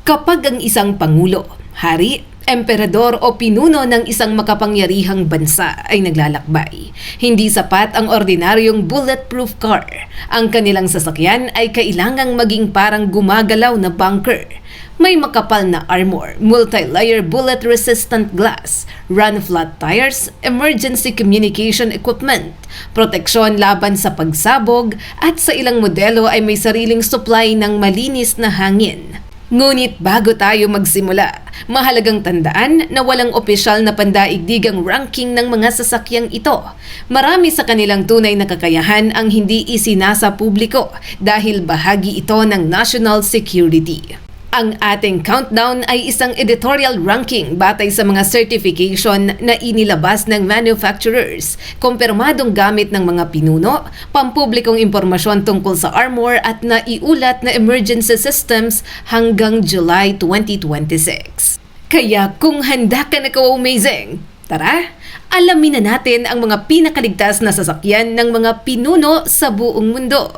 Kapag ang isang pangulo, hari, emperador o pinuno ng isang makapangyarihang bansa ay naglalakbay, hindi sapat ang ordinaryong bulletproof car. Ang kanilang sasakyan ay kailangang maging parang gumagalaw na bunker. May makapal na armor, multi-layer bullet-resistant glass, run-flat tires, emergency communication equipment, proteksyon laban sa pagsabog, at sa ilang modelo ay may sariling supply ng malinis na hangin. Ngunit bago tayo magsimula, mahalagang tandaan na walang opisyal na pandaigdigang ranking ng mga sasakyang ito. Marami sa kanilang tunay na kakayahan ang hindi isinasa publiko dahil bahagi ito ng national security. Ang ating countdown ay isang editorial ranking batay sa mga certification na inilabas ng manufacturers, kumpirmadong gamit ng mga pinuno, pampublikong impormasyon tungkol sa armor at naiulat na emergency systems hanggang July 2026. Kaya kung handa ka na ka-amazing, tara, alamin na natin ang mga pinakaligtas na sasakyan ng mga pinuno sa buong mundo.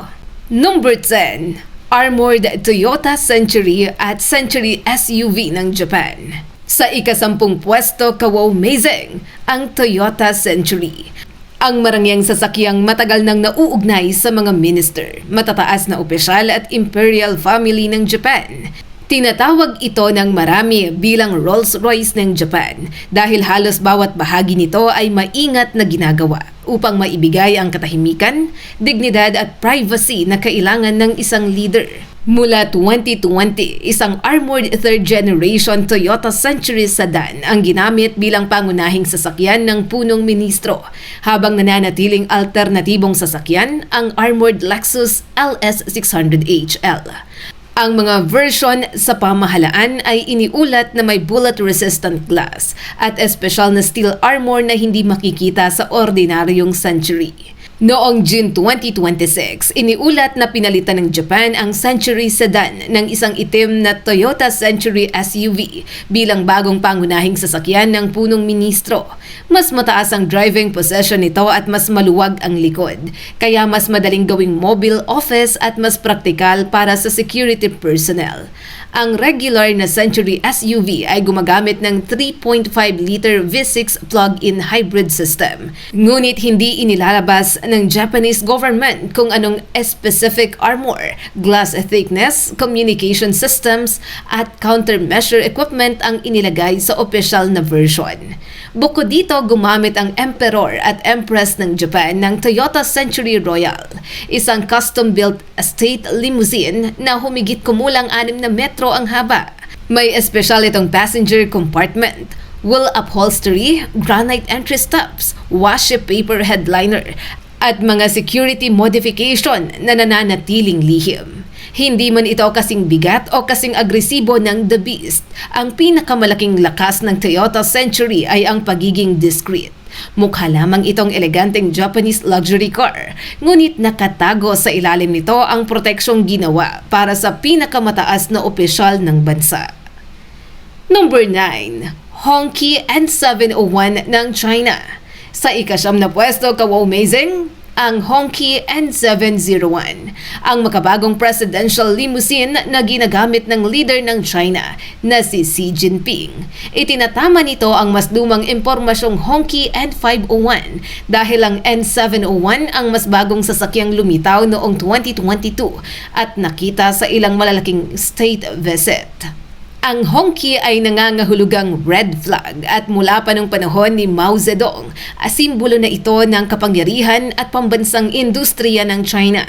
Number 10. Armored Toyota Century at Century SUV ng Japan. Sa ika-10 pwesto, ka-amazing, ang Toyota Century. Ang marangyang sasakyang matagal nang nauugnay sa mga minister, matataas na opisyal at imperial family ng Japan. Tinatawag ito ng marami bilang Rolls-Royce ng Japan dahil halos bawat bahagi nito ay maingat na ginagawa upang maibigay ang katahimikan, dignidad at privacy na kailangan ng isang leader. Mula 2020, isang armored third-generation Toyota Century sedan ang ginamit bilang pangunahing sasakyan ng punong ministro, habang nananatiling alternatibong sasakyan ang armored Lexus LS600HL. Ang mga version sa pamahalaan ay iniulat na may bullet-resistant glass at espesyal na steel armor na hindi makikita sa ordinaryong Century. Noong June 2026, iniulat na pinalitan ng Japan ang Century sedan ng isang itim na Toyota Century SUV bilang bagong pangunahing sasakyan ng punong ministro. Mas mataas ang driving position nito at mas maluwag ang likod, kaya mas madaling gawing mobile office at mas praktikal para sa security personnel. Ang regular na Century SUV ay gumagamit ng 3.5-liter V6 plug-in hybrid system. Ngunit hindi inilalabas ng Japanese government kung anong specific armor, glass thickness, communication systems at countermeasure equipment ang inilagay sa opisyal na version. Bukod dito, gumamit ang Emperor at Empress ng Japan ng Toyota Century Royal, isang custom-built state limousine na humigit kumulang 6 na metro ang haba. May espesyal itong passenger compartment, wool upholstery, granite entry steps, washi paper headliner, at mga security modification na nananatiling lihim. Hindi man ito kasing bigat o kasing agresibo ng The Beast, ang pinakamalaking lakas ng Toyota Century ay ang pagiging discreet. Mukha lamang itong eleganteng Japanese luxury car, ngunit nakatago sa ilalim nito ang proteksyong ginawa para sa pinakamataas na opisyal ng bansa. Number 9. Hongqi N701 ng China. Sa ika-9 na pwesto, ka-amazing, ang Hongqi N701, ang makabagong presidential limousine na ginagamit ng leader ng China na si Xi Jinping. Itinatama nito ang mas lumang impormasyong Hongqi N501 dahil ang N701 ang mas bagong sasakyang lumitaw noong 2022 at nakita sa ilang malalaking state visit. Ang Hongqi ay nangangahulugang red flag at mula pa nung panahon ni Mao Zedong, simbolo na ito ng kapangyarihan at pambansang industriya ng China.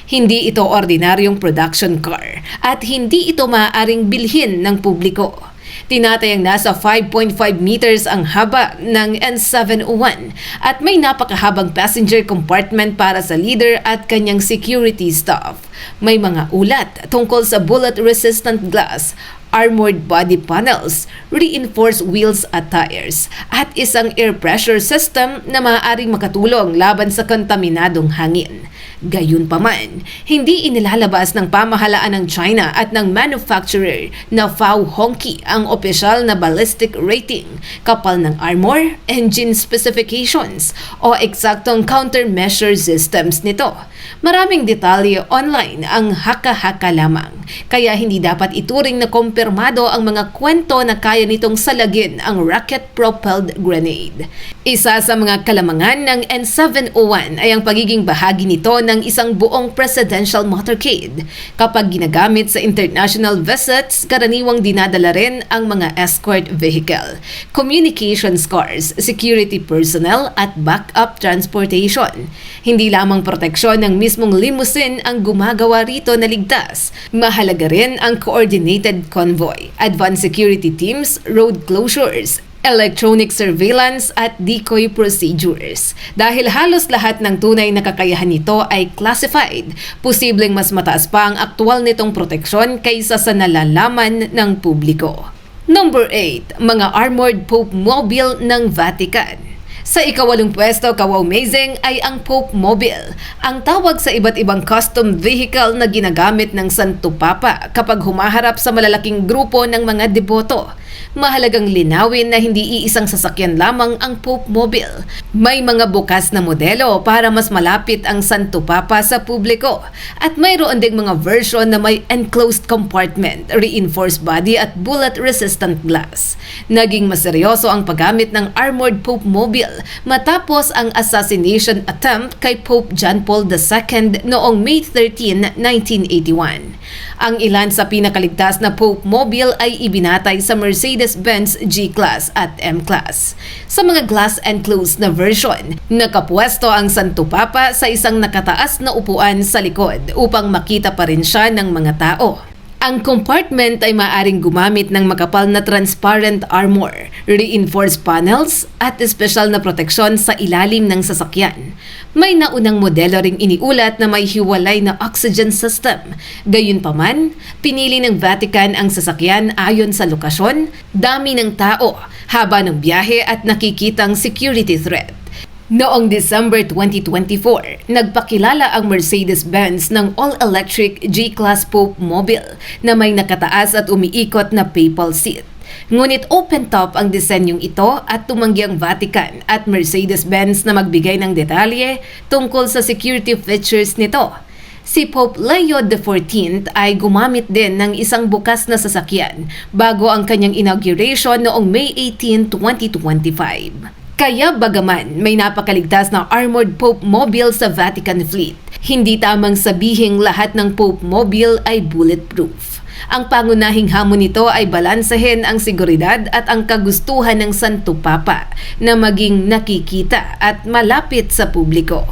Hindi ito ordinaryong production car at hindi ito maaaring bilhin ng publiko. Tinatayang nasa 5.5 meters ang haba ng N701 at may napakahabang passenger compartment para sa leader at kanyang security staff. May mga ulat tungkol sa bullet-resistant glass, armored body panels, reinforced wheels at tires, at isang air pressure system na maaaring makatulong laban sa kontaminadong hangin. Gayunpaman, hindi inilalabas ng pamahalaan ng China at ng manufacturer na FAW Hongqi ang opisyal na ballistic rating, kapal ng armor, engine specifications, o eksaktong countermeasure systems nito. Maraming detalye online ang haka-haka lamang, kaya hindi dapat ituring na kumpirmado ang mga kwento na kaya nitong salagin ang rocket-propelled grenade. Isa sa mga kalamangan ng N701 ay ang pagiging bahagi nito ng isang buong presidential motorcade. Kapag ginagamit sa international visits, karaniwang dinadala rin ang mga escort vehicle, communications cars, security personnel at backup transportation. Hindi lamang proteksyon ng mismong limousine ang gumagawa rito na ligtas. Mahalaga rin ang coordinated convoy, advanced security teams, road closures, electronic surveillance at decoy procedures. Dahil halos lahat ng tunay na kakayahan nito ay classified, posibleng mas mataas pa ang aktwal nitong proteksyon kaysa sa nalalaman ng publiko. Number 8. Mga armored Pope Mobile ng Vatican. Sa ika-8 pwesto, kaw-amazing ay ang Pope Mobile, ang tawag sa iba't ibang custom vehicle na ginagamit ng Santo Papa kapag humaharap sa malalaking grupo ng mga deboto. Mahalagang linawin na hindi iisang sasakyan lamang ang Pope Mobile. May mga bukas na modelo para mas malapit ang Santo Papa sa publiko. At mayroon ding mga version na may enclosed compartment, reinforced body at bullet-resistant glass. Naging maseryoso ang paggamit ng armored Pope Mobile matapos ang assassination attempt kay Pope John Paul II noong May 13, 1981. Ang ilan sa pinakaligtas na Pope Mobile ay ibinatay sa Mercedes-Benz G-Class at M-Class. Sa mga glass-enclosed na version, nakapwesto ang Santo Papa sa isang nakataas na upuan sa likod upang makita pa rin siya ng mga tao. Ang compartment ay maaaring gumamit ng makapal na transparent armor, reinforced panels at espesyal na proteksyon sa ilalim ng sasakyan. May naunang modelo ring iniulat na may hiwalay na oxygen system. Gayunpaman, pinili ng Vatican ang sasakyan ayon sa lokasyon, dami ng tao, haba ng biyahe at nakikitang security threat. Noong December 2024, nagpakilala ang Mercedes-Benz ng all-electric G-Class Pope Mobile na may nakataas at umiikot na papal seat. Ngunit open-top ang disenyong ito at tumanggi ang Vatican at Mercedes-Benz na magbigay ng detalye tungkol sa security features nito. Si Pope Leo XIV ay gumamit din ng isang bukas na sasakyan bago ang kanyang inauguration noong May 18, 2025. Kaya bagaman may napakaligtas na armored Pope Mobile sa Vatican Fleet, hindi tamang sabihing lahat ng Pope Mobile ay bulletproof. Ang pangunahing hamon nito ay balansehin ang seguridad at ang kagustuhan ng Santo Papa na maging nakikita at malapit sa publiko.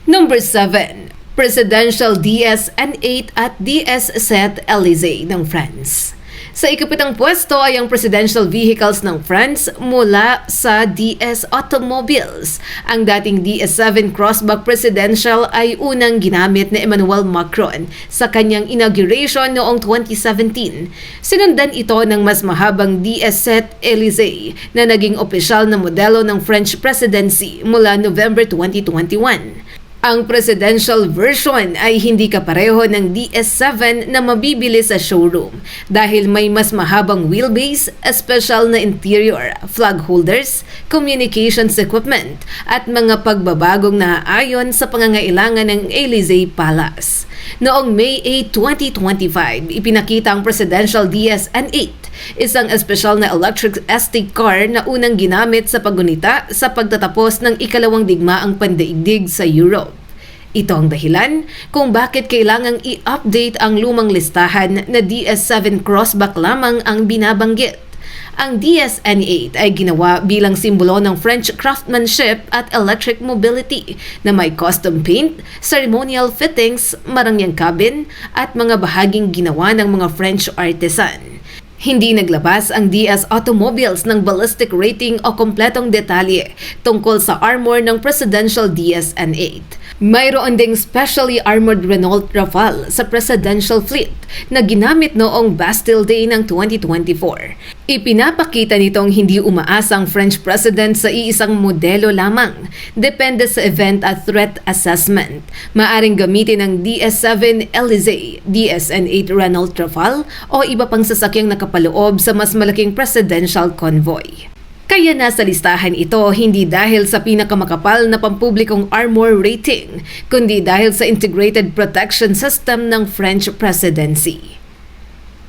Number 7. Presidential DS-N8 at DS-7 Élysée ng France. Sa ikapitang pwesto ay ang presidential vehicles ng France mula sa DS Automobiles. Ang dating DS7 Crossback Presidential ay unang ginamit ni Emmanuel Macron sa kanyang inauguration noong 2017. Sinundan ito ng mas mahabang DS7 Élysée na naging opisyal na modelo ng French presidency mula November 2021. Ang presidential version ay hindi kapareho ng DS7 na mabibili sa showroom dahil may mas mahabang wheelbase, special na interior, flag holders, communications equipment at mga pagbabagong naaayon sa pangangailangan ng Élysée Palace. Noong May 8, 2025, ipinakita ang presidential DS-N8, isang espesyal na electric estate car na unang ginamit sa paggunita sa pagtatapos ng ikalawang digmaang pandaigdig sa Europe. Ito ang dahilan kung bakit kailangang i-update ang lumang listahan na DS7 Crossback lamang ang binabanggit. Ang DS-N8 ay ginawa bilang simbolo ng French craftsmanship at electric mobility na may custom paint, ceremonial fittings, marangyang cabin at mga bahaging ginawa ng mga French artisan. Hindi naglabas ang DS Automobiles ng ballistic rating o kompletong detalye tungkol sa armor ng presidential DS-N8. Mayroon ding specially armored Renault Rafale sa presidential fleet na ginamit noong Bastille Day ng 2024. Ipinapakita nitong hindi umaasang French president sa iisang modelo lamang. Depende sa event at threat assessment. Maaring gamitin ng DS7 Élysée, DS-N8 Renault Rafale o iba pang sasakyang nakapaloob sa mas malaking presidential convoy. Kaya nasa listahan ito hindi dahil sa pinakamakapal na pampublikong armor rating, kundi dahil sa integrated protection system ng French presidency.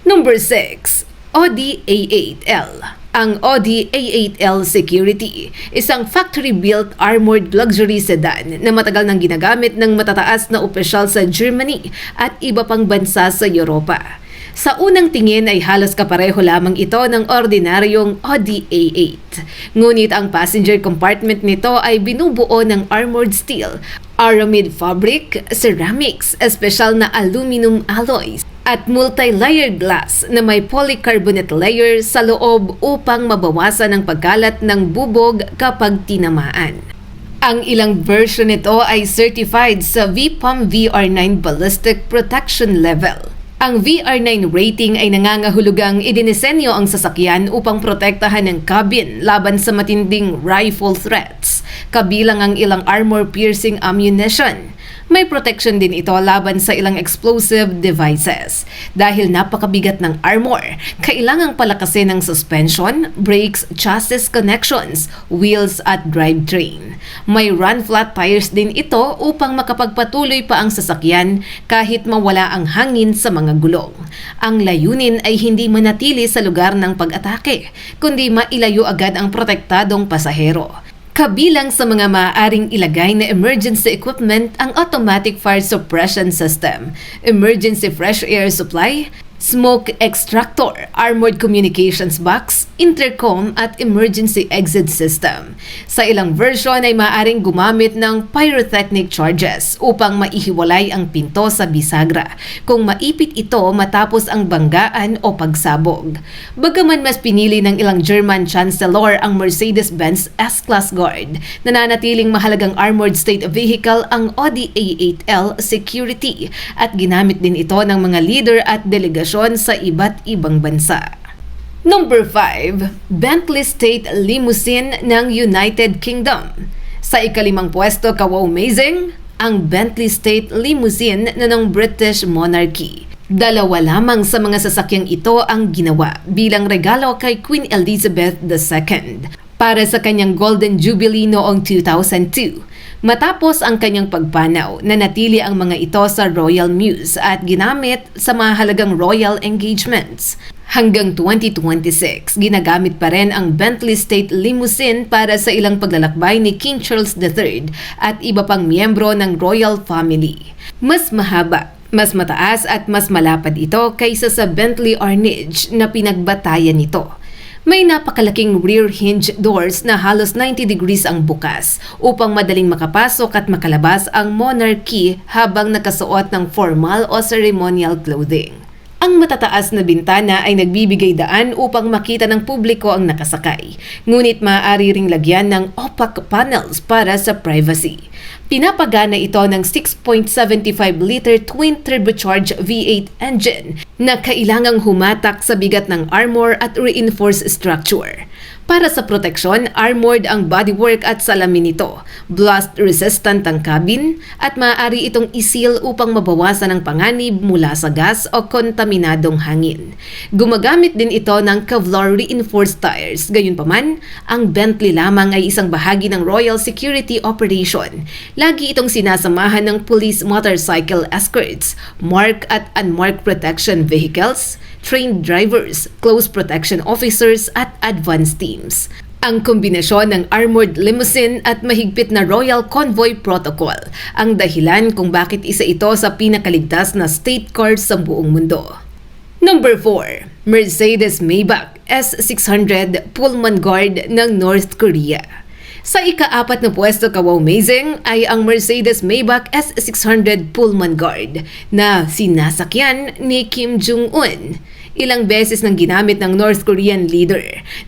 Number 6. Audi A8L. Ang Audi A8L Security, isang factory-built armored luxury sedan na matagal nang ginagamit ng matataas na opisyal sa Germany at iba pang bansa sa Europa. Sa unang tingin ay halos kapareho lamang ito ng ordinaryong Audi A8. Ngunit ang passenger compartment nito ay binubuo ng armored steel, aramid fabric, ceramics, espesyal na aluminum alloys, at multi-layered glass na may polycarbonate layer sa loob upang mabawasan ang pagkalat ng bubog kapag tinamaan. Ang ilang version nito ay certified sa VPOM VR9 Ballistic Protection Level. Ang VR9 rating ay nangangahulugang idinisenyo ang sasakyan upang protektahan ng cabin laban sa matinding rifle threats, kabilang ang ilang armor-piercing ammunition. May protection din ito laban sa ilang explosive devices. Dahil napakabigat ng armor, kailangang palakasin ng suspension, brakes, chassis connections, wheels at drivetrain. May run-flat tires din ito upang makapagpatuloy pa ang sasakyan kahit mawala ang hangin sa mga gulong. Ang layunin ay hindi manatili sa lugar ng pag-atake, kundi mailayo agad ang protektadong pasahero. Kabilang sa mga maaaring ilagay na emergency equipment ang automatic fire suppression system, emergency fresh air supply, smoke extractor, armored communications box, intercom at emergency exit system. Sa ilang version ay maaaring gumamit ng pyrotechnic charges upang maihiwalay ang pinto sa bisagra kung maipit ito matapos ang banggaan o pagsabog. Bagaman mas pinili ng ilang German Chancellor ang Mercedes-Benz S-Class Guard, nananatiling mahalagang armored state vehicle ang Audi A8L Security at ginamit din ito ng mga leader at delegasyon sa iba't ibang bansa. Number 5. Bentley State Limousine ng United Kingdom. Sa ikalimang pwesto, kaw-amazing, ang Bentley State Limousine ng British Monarchy. Dalawa lamang sa mga sasakyang ito ang ginawa bilang regalo kay Queen Elizabeth II para sa kanyang Golden Jubilee noong 2002. Matapos ang kanyang pagpanaw, nanatili ang mga ito sa Royal Mews at ginamit sa mahalagang royal engagements. Hanggang 2026, ginagamit pa rin ang Bentley State Limousine para sa ilang paglalakbay ni King Charles III at iba pang miyembro ng royal family. Mas mahaba, mas mataas at mas malapad ito kaysa sa Bentley Arnage na pinagbatayan nito. May napakalaking rear hinge doors na halos 90 degrees ang bukas upang madaling makapasok at makalabas ang monarchy habang nakasuot ng formal o ceremonial clothing. Ang matataas na bintana ay nagbibigay daan upang makita ng publiko ang nakasakay, ngunit maaari ring lagyan ng opaque panels para sa privacy. Pinapagana ito ng 6.75-liter twin-turbocharged V8 engine na kailangang humatak sa bigat ng armor at reinforced structure. Para sa proteksyon, armored ang bodywork at salamin nito, blast-resistant ang cabin, at maaari itong isil upang mabawasan ang panganib mula sa gas o kontaminadong hangin. Gumagamit din ito ng Kevlar-reinforced tires. Gayunpaman, ang Bentley lamang ay isang bahagi ng Royal Security Operation. Lagi itong sinasamahan ng police motorcycle escorts, marked at unmarked protection vehicles, trained drivers, close protection officers at advanced teams. Ang kombinasyon ng armored limousine at mahigpit na royal convoy protocol ang dahilan kung bakit isa ito sa pinakaligtas na state car sa buong mundo. Number 4. Mercedes-Maybach S600 Pullman Guard ng North Korea. Sa ika-4 na pwesto, kaw-amazing, ay ang Mercedes-Maybach S600 Pullman Guard na sinasakyan ni Kim Jong-un. Ilang beses nang ginamit ng North Korean leader.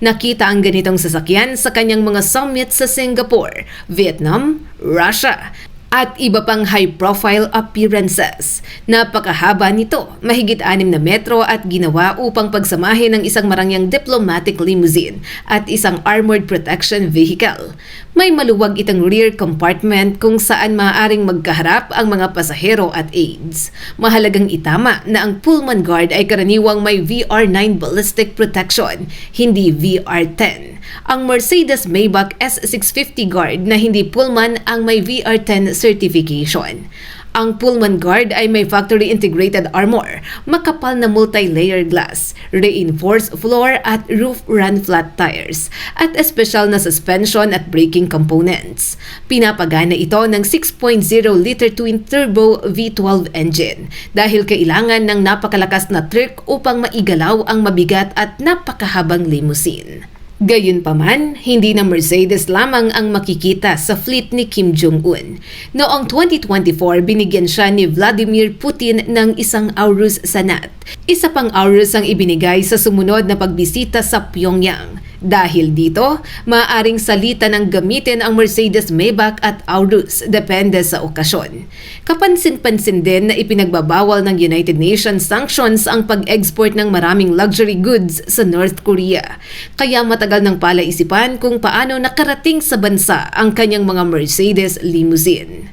Nakita ang ganitong sasakyan sa kanyang mga summit sa Singapore, Vietnam, Russia, at iba pang high-profile appearances. Napakahaba nito, mahigit 6 na metro at ginawa upang pagsamahin ng isang marangyang diplomatic limousine at isang armored protection vehicle. May maluwag itong rear compartment kung saan maaaring magkaharap ang mga pasahero at aides. Mahalagang itama na ang Pullman Guard ay karaniwang may VR9 ballistic protection, hindi VR10. Ang Mercedes-Maybach S650 Guard na hindi Pullman ang may VR10 certification. Ang Pullman Guard ay may factory-integrated armor, makapal na multi-layer glass, reinforced floor at roof run-flat tires, at espesyal na suspension at braking components. Pinapagana ito ng 6.0-liter twin-turbo V12 engine dahil kailangan ng napakalakas na torque upang maigalaw ang mabigat at napakahabang limousine. Gayunpaman, hindi na Mercedes lamang ang makikita sa fleet ni Kim Jong-un. Noong 2024, binigyan siya ni Vladimir Putin ng isang Aurus Sanat. Isa pang Aurus ang ibinigay sa sumunod na pagbisita sa Pyongyang. Dahil dito, maaaring salita ng gamitin ang Mercedes-Maybach at Aurus depende sa okasyon. Kapansin-pansin din na ipinagbabawal ng United Nations sanctions ang pag-export ng maraming luxury goods sa North Korea. Kaya matagal ng palaisipan kung paano nakarating sa bansa ang kanyang mga Mercedes limousine.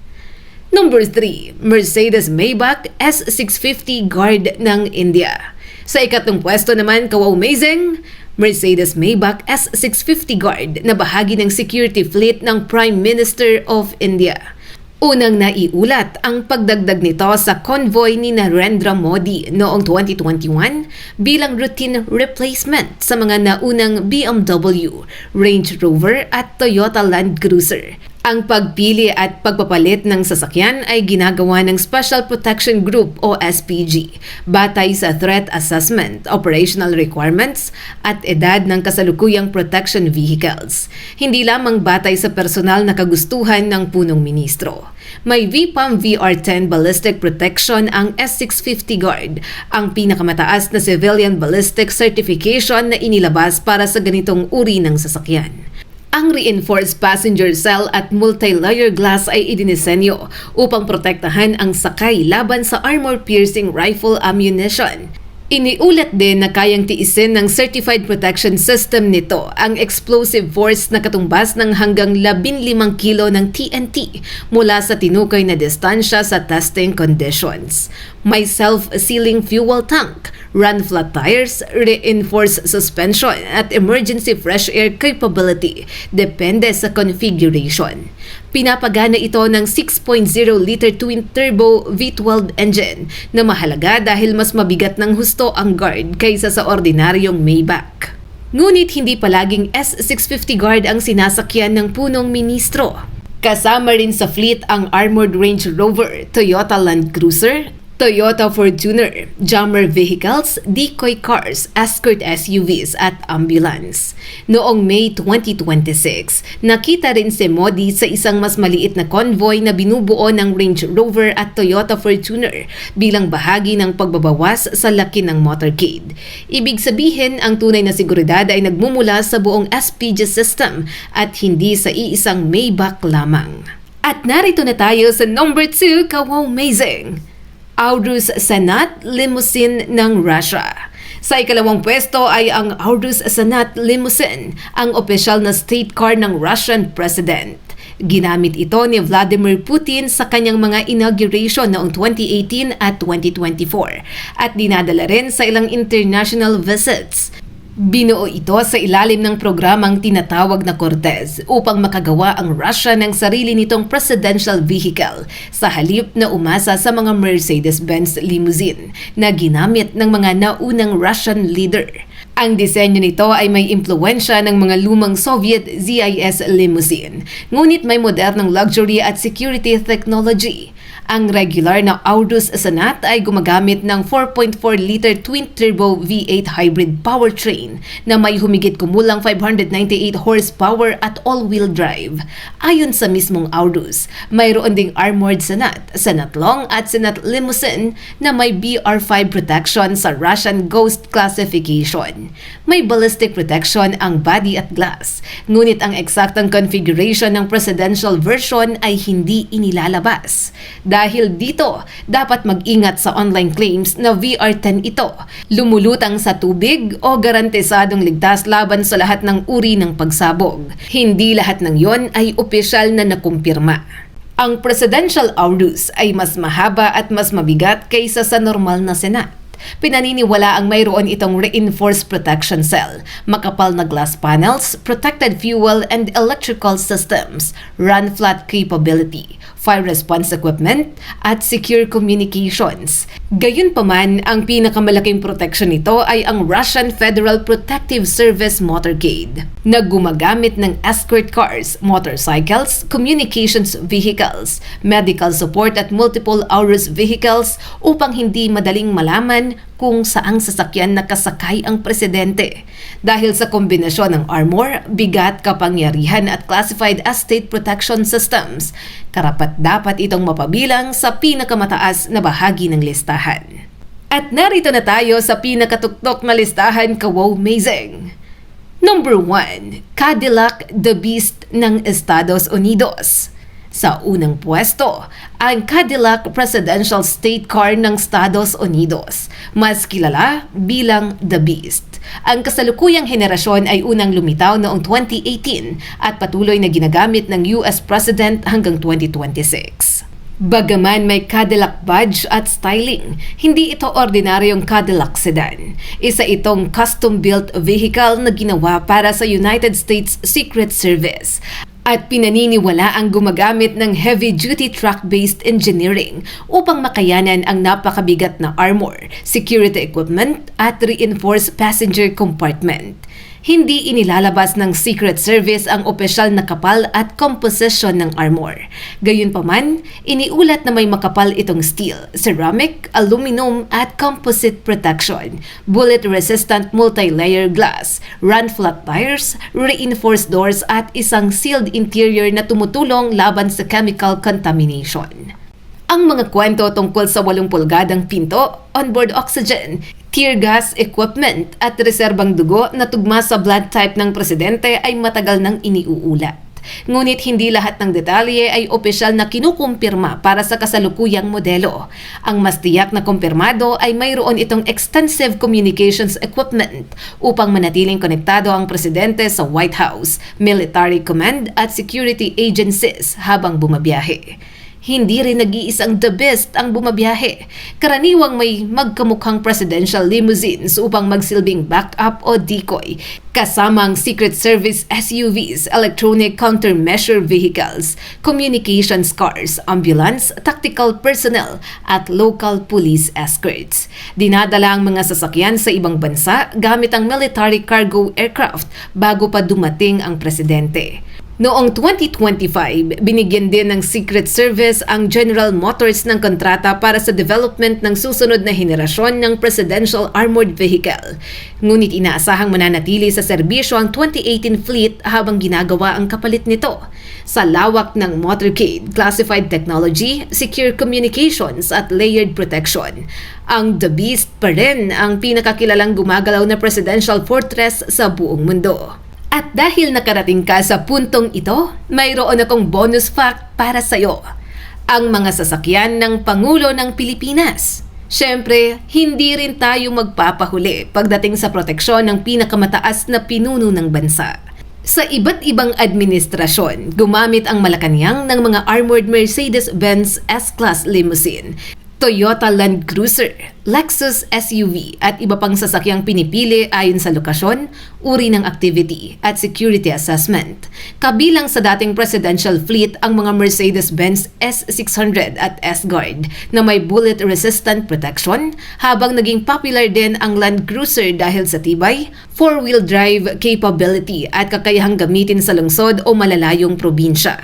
Number 3, Mercedes-Maybach S650 Guard ng India. Sa ikatlong pwesto naman, kaw-amazing, Mercedes-Maybach S650 Guard na bahagi ng security fleet ng Prime Minister of India. Unang naiulat ang pagdagdag nito sa convoy ni Narendra Modi noong 2021 bilang routine replacement sa mga naunang BMW, Range Rover at Toyota Land Cruiser. Ang pagpili at pagpapalit ng sasakyan ay ginagawa ng Special Protection Group o SPG batay sa threat assessment, operational requirements at edad ng kasalukuyang protection vehicles. Hindi lamang batay sa personal na kagustuhan ng punong ministro. May VPAM VR10 ballistic protection ang S650 Guard, ang pinakamataas na civilian ballistic certification na inilabas para sa ganitong uri ng sasakyan. Ang reinforced passenger cell at multi-layer glass ay idinisenyo upang protektahan ang sakay laban sa armor-piercing rifle ammunition. Iniulat din na kayang tiisin ng certified protection system nito ang explosive force na katumbas ng hanggang 15 kilo ng TNT mula sa tinukoy na distansya sa testing conditions. May self-sealing fuel tank, run-flat tires, reinforced suspension at emergency fresh air capability depende sa configuration. Pinapagana ito ng 6.0-liter twin-turbo V12 engine na mahalaga dahil mas mabigat ng husto ang Guard kaysa sa ordinaryong Maybach. Ngunit hindi palaging S650 Guard ang sinasakyan ng punong ministro. Kasama rin sa fleet ang Armored Range Rover, Toyota Land Cruiser, Toyota Fortuner, jammer vehicles, decoy cars, escort SUVs at ambulance. Noong May 2026, nakita rin si Modi sa isang mas maliit na convoy na binubuo ng Range Rover at Toyota Fortuner bilang bahagi ng pagbabawas sa laki ng motorcade. Ibig sabihin, ang tunay na seguridad ay nagmumula sa buong SPG system at hindi sa iisang Maybach lamang. At narito na tayo sa number 2, kaw-amazing! Aurus Sanat Limousine ng Russia. Sa ikalawang pwesto ay ang Aurus Sanat Limousine, ang opisyal na state car ng Russian President. Ginamit ito ni Vladimir Putin sa kanyang mga inauguration noong 2018 at 2024 at dinadala rin sa ilang international visits. Binuo ito sa ilalim ng programang tinatawag na Cortez upang makagawa ang Russia ng sarili nitong presidential vehicle sa halip na umasa sa mga Mercedes-Benz limousine na ginamit ng mga naunang Russian leader. Ang disenyo nito ay may impluwensya ng mga lumang Soviet ZIS limousine, ngunit may modernong luxury at security technology. Ang regular na Aurus Sonat ay gumagamit ng 4.4-liter twin-turbo V8 hybrid powertrain na may humigit kumulang 598 horsepower at all-wheel drive. Ayon sa mismong Aurus, mayroon ding armored Sonat, Sonat Long at Sonat Limousine na may BR5 protection sa Russian Ghost classification. May ballistic protection ang body at glass, ngunit ang eksaktang configuration ng presidential version ay hindi inilalabas. Dahil dito, dapat mag-ingat sa online claims na VR10 ito, lumulutang sa tubig o garantisadong ligtas laban sa lahat ng uri ng pagsabog. Hindi lahat ng yon ay opisyal na nakumpirma. Ang Presidential Aurus ay mas mahaba at mas mabigat kaysa sa normal na Sonat. Pinaniniwala ang mayroon itong reinforced protection cell, makapal na glass panels, protected fuel and electrical systems, run-flat capability, fire response equipment, at secure communications. Gayunpaman, ang pinakamalaking protection nito ay ang Russian Federal Protective Service motorcade na gumagamit ng escort cars, motorcycles, communications vehicles, medical support at multiple Aurus vehicles upang hindi madaling malaman kung saang sasakyan nakasakay ang presidente. Dahil sa kombinasyon ng armor, bigat, kapangyarihan at classified as state protection systems, karapat-dapat itong mapabilang sa pinakamataas na bahagi ng listahan. At narito na tayo sa pinakatuktok na listahan, ka-wow amazing! Number 1, Cadillac the Beast ng Estados Unidos. Sa unang pwesto, ang Cadillac Presidential State Car ng Estados Unidos, mas kilala bilang The Beast. Ang kasalukuyang henerasyon ay unang lumitaw noong 2018 at patuloy na ginagamit ng US President hanggang 2026. Bagaman may Cadillac badge at styling, hindi ito ordinaryong Cadillac sedan. Isa itong custom-built vehicle na ginawa para sa United States Secret Service at pinaniniwala ang gumagamit ng heavy-duty truck-based engineering upang makayanan ang napakabigat na armor, security equipment at reinforced passenger compartment. Hindi inilalabas ng Secret Service ang opisyal na kapal at composition ng armor. Gayunpaman, iniulat na may makapal itong steel, ceramic, aluminum at composite protection, bullet-resistant multi-layer glass, run-flat tires, reinforced doors at isang sealed interior na tumutulong laban sa chemical contamination. Ang mga kwento tungkol sa 8 pulgadang pinto, onboard oxygen, tear gas equipment at reserbang dugo na tugma sa blood type ng presidente ay matagal nang iniuulat. Ngunit hindi lahat ng detalye ay opisyal na kinukumpirma para sa kasalukuyang modelo. Ang mas tiyak na kumpirmado ay mayroon itong extensive communications equipment upang manatiling konektado ang presidente sa White House, military command at security agencies habang bumabiyahe. Hindi rin nag-iisang The Beast ang bumabiyahe. Karaniwang may magkamukhang presidential limousines upang magsilbing backup o decoy, kasamang Secret Service SUVs, electronic countermeasure vehicles, communications cars, ambulance, tactical personnel, at local police escorts. Dinadala ang mga sasakyan sa ibang bansa gamit ang military cargo aircraft bago pa dumating ang presidente. Noong 2025, binigyan din ng Secret Service ang General Motors ng kontrata para sa development ng susunod na henerasyon ng Presidential Armored Vehicle. Ngunit inaasahang mananatili sa serbisyo ang 2018 fleet habang ginagawa ang kapalit nito. Sa lawak ng motorcade, classified technology, secure communications at layered protection, ang The Beast pa rin ang pinakakilalang gumagalaw na presidential fortress sa buong mundo. At dahil nakarating ka sa puntong ito, mayroon akong bonus fact para sa'yo. Ang mga sasakyan ng Pangulo ng Pilipinas. Siyempre, hindi rin tayo magpapahuli pagdating sa proteksyon ng pinakamataas na pinuno ng bansa. Sa iba't ibang administrasyon, gumamit ang Malacanang ng mga armored Mercedes-Benz S-Class limousine, Toyota Land Cruiser, Lexus SUV at iba pang sasakyang pinipili ayon sa lokasyon, uri ng activity at security assessment. Kabilang sa dating presidential fleet ang mga Mercedes-Benz S600 at S-Guard na may bullet-resistant protection, habang naging popular din ang Land Cruiser dahil sa tibay, four-wheel drive capability at kakayahang gamitin sa lungsod o malalayong probinsya.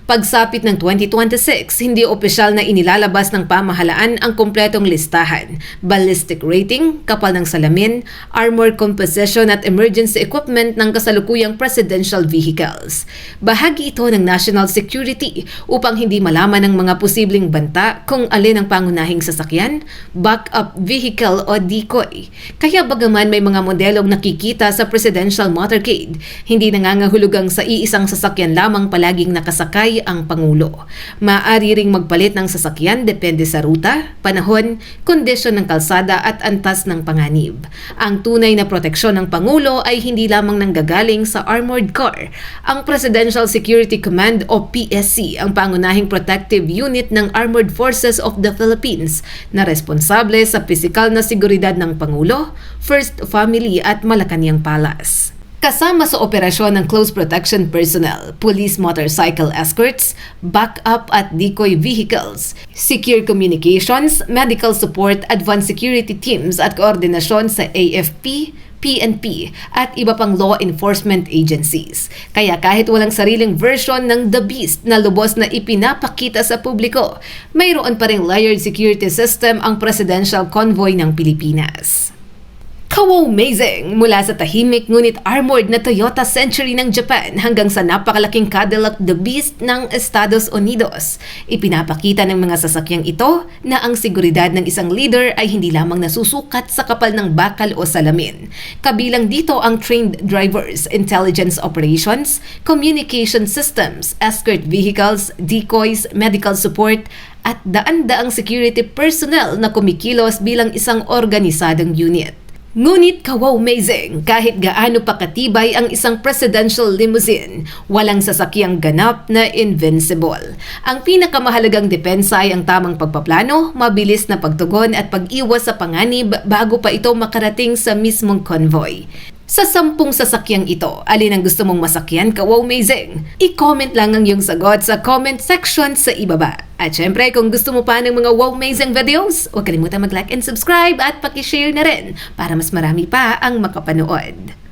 Pagsapit ng 2026, hindi opisyal na inilalabas ng pamahalaan ang kumpletong listahan, ballistic rating, kapal ng salamin, armor composition at emergency equipment ng kasalukuyang presidential vehicles. Bahagi ito ng national security upang hindi malaman ng mga posibleng banta kung alin ang pangunahing sasakyan, backup vehicle o decoy. Kaya bagaman may mga modelong nakikita sa presidential motorcade, hindi nangangahulugang sa iisang sasakyan lamang palaging nakasakay ang Pangulo. Maaari ring magpalit ng sasakyan depende sa ruta, panahon, kondisyon ng kalsada at antas ng panganib. Ang tunay na proteksyon ng Pangulo ay hindi lamang nanggagaling sa armored car. Ang Presidential Security Command o PSC ang pangunahing protective unit ng Armored Forces of the Philippines na responsable sa pisikal na seguridad ng Pangulo, First Family at Malacanang Palace. Kasama sa operasyon ng close protection personnel, police motorcycle escorts, backup at decoy vehicles, secure communications, medical support, advanced security teams at koordinasyon sa AFP, PNP at iba pang law enforcement agencies. Kaya kahit walang sariling version ng The Beast na lubos na ipinapakita sa publiko, mayroon pa ring layered security system ang presidential convoy ng Pilipinas. Kaw-amazing! Mula sa tahimik ngunit armored na Toyota Century ng Japan hanggang sa napakalaking Cadillac The Beast ng Estados Unidos. Ipinapakita ng mga sasakyang ito na ang seguridad ng isang leader ay hindi lamang nasusukat sa kapal ng bakal o salamin. Kabilang dito ang trained drivers, intelligence operations, communication systems, escort vehicles, decoys, medical support, at daan-daang security personnel na kumikilos bilang isang organisadong unit. Ngunit kaw-amazing, kahit gaano pa katibay ang isang presidential limousine, walang sasakyang ganap na invincible. Ang pinakamahalagang depensa ay ang tamang pagpaplano, mabilis na pagtugon at pag-iwas sa panganib bago pa ito makarating sa mismong convoy. Sa 10 sasakyang ito, alin ang gusto mong masakyan ka-amazing? I-comment lang ang iyong sagot sa comment section sa ibaba. At syempre, kung gusto mo pa ng mga wow-amazing videos, huwag kalimutan mag-like and subscribe at paki-share na rin para mas marami pa ang makapanood.